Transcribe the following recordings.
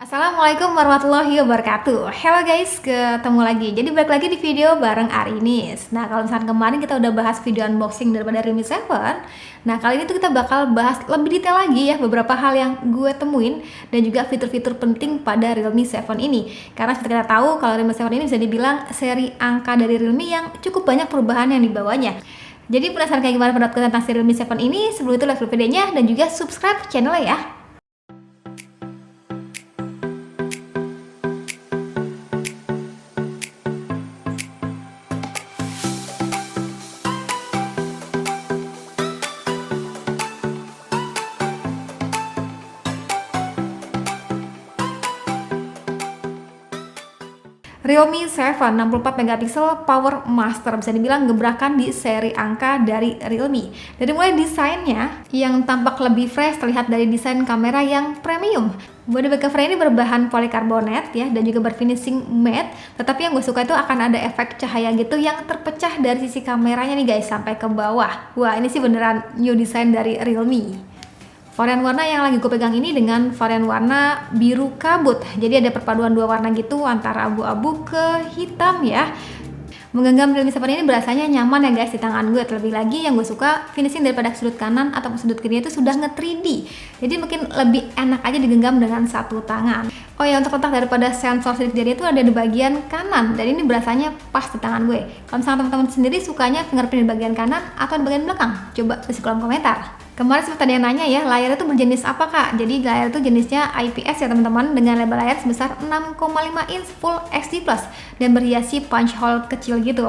Assalamualaikum warahmatullahi wabarakatuh. Hello guys, ketemu lagi. Jadi balik lagi di video bareng Arinis. Nah, kalau misalkan kemarin kita udah bahas video unboxing daripada Realme 7. Nah, kali ini tuh kita bakal bahas lebih detail lagi ya beberapa hal yang gue temuin dan juga fitur-fitur penting pada Realme 7 ini. Karena seperti kita tahu kalau Realme 7 ini bisa dibilang seri angka dari Realme yang cukup banyak perubahan yang dibawanya. Jadi penasaran kayak gimana pendapat tentang si Realme 7 ini? Sebelum itu like videonya dan juga subscribe channelnya ya. Realme 7 64 megapiksel Power Master, bisa dibilang gebrakan di seri angka dari Realme. Dari mulai desainnya yang tampak lebih fresh, terlihat dari desain kamera yang premium. Body cover ini berbahan polikarbonat ya, dan juga berfinishing matte. Tetapi yang gue suka itu akan ada efek cahaya gitu yang terpecah dari sisi kameranya nih guys sampai ke bawah. Wah, ini sih beneran new design dari Realme. Varian warna yang lagi gue pegang ini dengan varian warna biru kabut. Jadi ada perpaduan dua warna gitu antara abu-abu ke hitam ya. Menggenggam Realme 7 ini berasanya nyaman ya guys di tangan gue. Terlebih lagi yang gue suka finishing daripada sudut kanan atau sudut kirinya itu sudah nge-3D. Jadi mungkin lebih enak aja digenggam dengan satu tangan. Oh ya, untuk letak daripada sensor sidik jari itu ada di bagian kanan dan ini berasanya pas di tangan gue. Kalau misalnya teman-teman sendiri sukanya fingerprint di bagian kanan atau di bagian belakang? Coba tulis di kolom komentar. Kemarin sempat ada yang nanya ya, layar itu berjenis apa kak? Jadi layar itu jenisnya IPS ya teman-teman, dengan lebar layar sebesar 6,5 inch Full HD Plus dan berhiasi punch hole kecil gitu.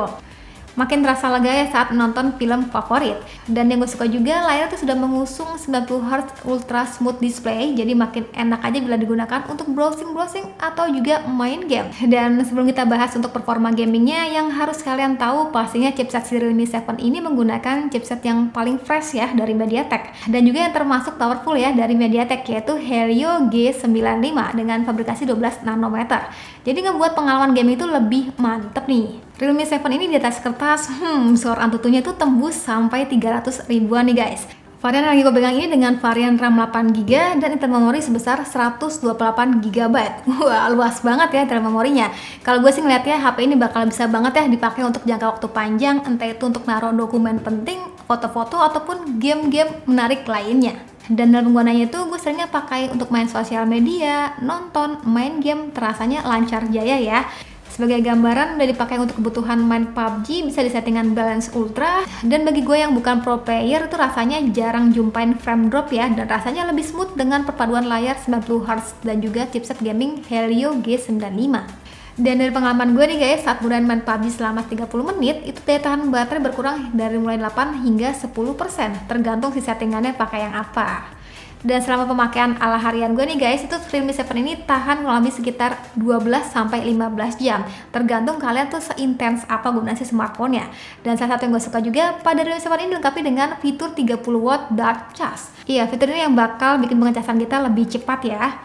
Makin terasa lega ya saat menonton film favorit. Dan yang gue suka juga, layar itu sudah mengusung 90Hz Ultra Smooth Display, jadi makin enak aja bila digunakan untuk browsing-browsing atau juga main game. Dan sebelum kita bahas untuk performa gamingnya, yang harus kalian tahu pastinya chipset si Realme 7 ini menggunakan chipset yang paling fresh ya dari MediaTek. Dan juga yang termasuk powerful ya dari MediaTek, yaitu Helio G95 dengan fabrikasi 12 nanometer. Jadi ngebuat pengalaman game itu lebih mantep nih. Realme 7 ini di atas kertas, skor Antutunya itu tembus sampai 300 ribuan nih guys. Varian yang lagi gue pegang ini dengan varian RAM 8GB dan internal memori sebesar 128GB. Wah, luas banget ya internal memorinya. Kalau gue sih ngeliatnya HP ini bakal bisa banget ya dipakai untuk jangka waktu panjang, entah itu untuk naruh dokumen penting, foto-foto, ataupun game-game menarik lainnya. Dan dalam penggunaannya itu gue seringnya pakai untuk main sosial media, nonton, main game, terasanya lancar jaya ya. Sebagai gambaran udah dipakai untuk kebutuhan main PUBG, bisa disettingan balance ultra. Dan bagi gue yang bukan pro player itu rasanya jarang jumpain frame drop ya, dan rasanya lebih smooth dengan perpaduan layar 90Hz dan juga chipset gaming Helio G95. Dan dari pengalaman gue nih guys, saat bermain PUBG selama 30 menit, itu daya tahan baterai berkurang dari mulai 8 hingga 10%, tergantung si settingannya pakai yang apa. Dan selama pemakaian ala harian gue nih guys, itu Realme 7 ini tahan kurang lebih sekitar 12-15 jam. Tergantung kalian tuh seintens apa gunanya si smartphone-nya. Dan salah satu yang gue suka juga pada Realme 7 ini dilengkapi dengan fitur 30 watt Dark Charge. Iya, fitur ini yang bakal bikin pengecasan kita lebih cepat ya.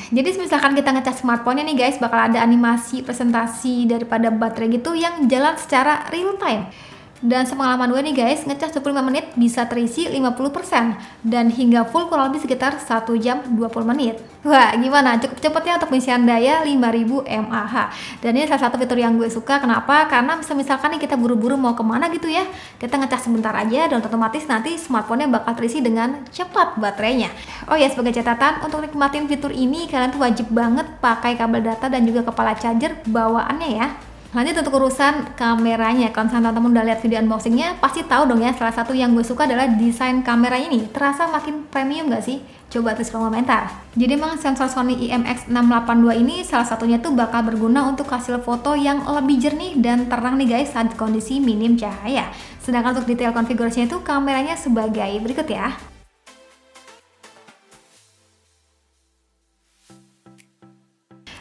Jadi misalkan kita ngecas smartphone-nya nih guys, bakal ada animasi presentasi daripada baterai gitu yang jalan secara real time. Dan sepengalaman gue nih guys, ngecas 25 menit bisa terisi 50% dan hingga full kurang lebih sekitar 1 jam 20 menit. Wah, gimana? Cukup cepatnya untuk pengisian daya 5000 mAh. Dan ini salah satu fitur yang gue suka. Kenapa? Karena misalkan nih kita buru-buru mau kemana gitu ya, kita ngecas sebentar aja dan otomatis nanti smartphone-nya bakal terisi dengan cepat baterainya. Oh ya, sebagai catatan, untuk nikmatin fitur ini kalian tuh wajib banget pakai kabel data dan juga kepala charger bawaannya ya. Lanjut untuk urusan kameranya. Kalau misalnya teman-teman udah lihat video unboxingnya, pasti tahu dong ya, salah satu yang gue suka adalah desain kamera ini. Terasa makin premium gak sih? Coba tulis kolom komentar. Jadi emang sensor Sony IMX682 ini salah satunya tuh bakal berguna untuk hasil foto yang lebih jernih dan terang nih guys saat kondisi minim cahaya. Sedangkan untuk detail konfigurasinya itu kameranya sebagai berikut ya.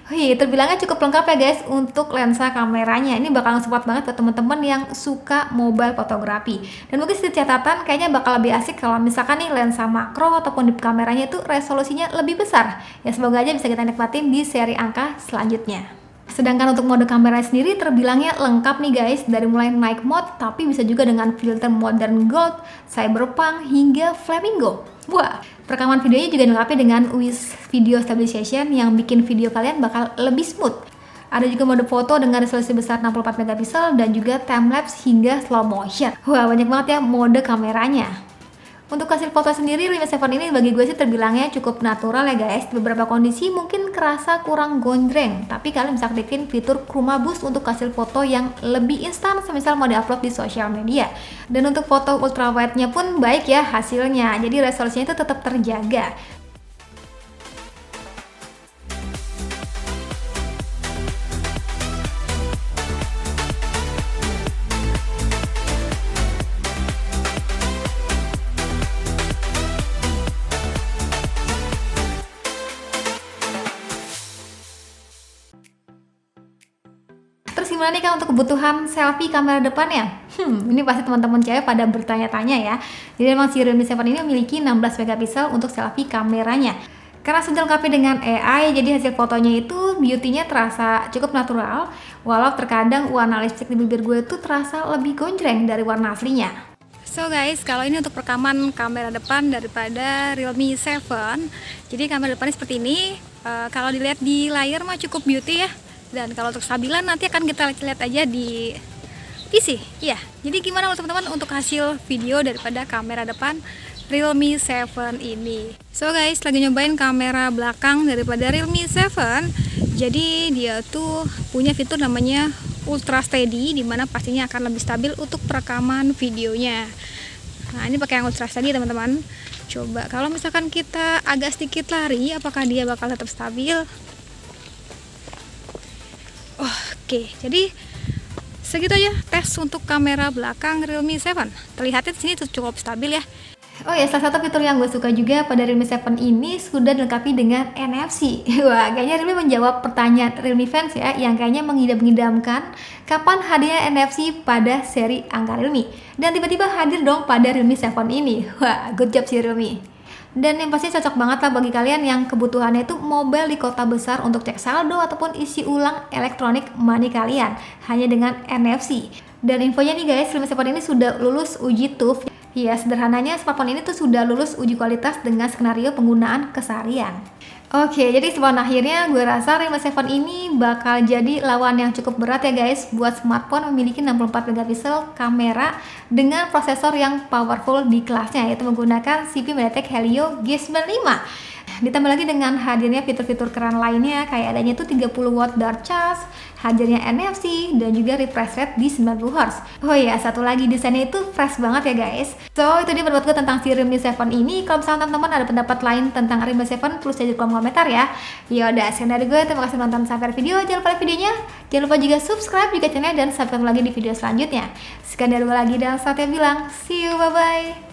Wih, terbilangnya cukup lengkap ya guys untuk lensa kameranya. Ini bakal support banget buat teman-teman yang suka mobile fotografi. Dan mungkin sedikit catatan, kayaknya bakal lebih asik kalau misalkan nih lensa makro ataupun deep kameranya itu resolusinya lebih besar. Ya semoga aja bisa kita nikmatin di seri angka selanjutnya. Sedangkan untuk mode kamera sendiri terbilangnya lengkap nih guys, dari mulai night mode tapi bisa juga dengan filter modern gold, cyberpunk hingga flamingo. Wah, perekaman videonya juga dilengkapi dengan WIS Video Stabilization yang bikin video kalian bakal lebih smooth. Ada juga mode foto dengan resolusi besar 64 megapiksel dan juga timelapse hingga slow motion. Wah, banyak banget ya mode kameranya. Untuk hasil foto sendiri, Realme 7 ini bagi gue sih terbilangnya cukup natural ya guys. Di beberapa kondisi mungkin kerasa kurang gondreng, tapi kalian bisa aktifin fitur Chroma Boost untuk hasil foto yang lebih instan, semisal mau di-upload di sosial media. Dan untuk foto ultrawide-nya pun baik ya hasilnya, jadi resolusinya itu tetap terjaga. Terus gimana nih kan untuk kebutuhan selfie kamera depannya? Ini pasti teman-teman cewek pada bertanya-tanya ya. Jadi memang si Realme 7 ini memiliki 16 megapiksel untuk selfie kameranya. Karena sudah dilengkapi dengan AI, jadi hasil fotonya itu beauty-nya terasa cukup natural. Walau terkadang warna lipstick di bibir gue itu terasa lebih gonjreng dari warna aslinya. So guys, kalau ini untuk perekaman kamera depan daripada Realme 7. Jadi kamera depannya seperti ini. Kalau dilihat di layar mah cukup beauty ya. Dan kalau untuk stabilan nanti akan kita lihat aja di PC ya. Jadi gimana teman-teman untuk hasil video daripada kamera depan Realme 7 ini. So guys, lagi nyobain kamera belakang daripada Realme 7. Jadi dia tuh punya fitur namanya Ultra Steady, dimana pastinya akan lebih stabil untuk perekaman videonya. Nah, ini pakai yang Ultra Steady teman-teman. Coba kalau misalkan kita agak sedikit lari, apakah dia bakal tetap stabil? Oke, jadi segitu aja tes untuk kamera belakang Realme 7. Terlihatnya di sini cukup stabil ya. Oh ya, salah satu fitur yang gue suka juga pada Realme 7 ini sudah dilengkapi dengan NFC. Wah, kayaknya Realme menjawab pertanyaan Realme fans ya, yang kayaknya mengidam-idamkan kapan hadirnya NFC pada seri angka Realme. Dan tiba-tiba hadir dong pada Realme 7 ini. Wah, good job sih Realme. Dan yang pasti cocok banget lah bagi kalian yang kebutuhannya itu mobile di kota besar untuk cek saldo ataupun isi ulang elektronik money kalian hanya dengan NFC. Dan infonya nih guys, Realme 7 ini sudah lulus uji TUF. Ya, sederhananya smartphone ini tuh sudah lulus uji kualitas dengan skenario penggunaan keseharian. Oke, jadi sebelum akhirnya gue rasa Realme 7 ini bakal jadi lawan yang cukup berat ya guys buat smartphone memiliki 64 megapiksel kamera dengan prosesor yang powerful di kelasnya, yaitu menggunakan CPU MediaTek Helio G95. Ditambah lagi dengan hadirnya fitur-fitur keren lainnya kayak adanya tuh 30 watt dart charge, hadirnya NFC, dan juga refresh rate di 90 Hz. Oh iya, satu lagi desainnya itu fresh banget ya guys. So, itu dia pendapat gue tentang si Realme 7 ini. Kalau misalnya teman-teman ada pendapat lain tentang Realme 7, tulis aja di kolom komentar ya. Yaudah, sekian dari gue. Terima kasih nonton sampai video. Jangan lupa like videonya. Jangan lupa juga subscribe juga channelnya dan sampai ketemu lagi di video selanjutnya. Sekian dari gue lagi dan saatnya bilang, see you, bye-bye.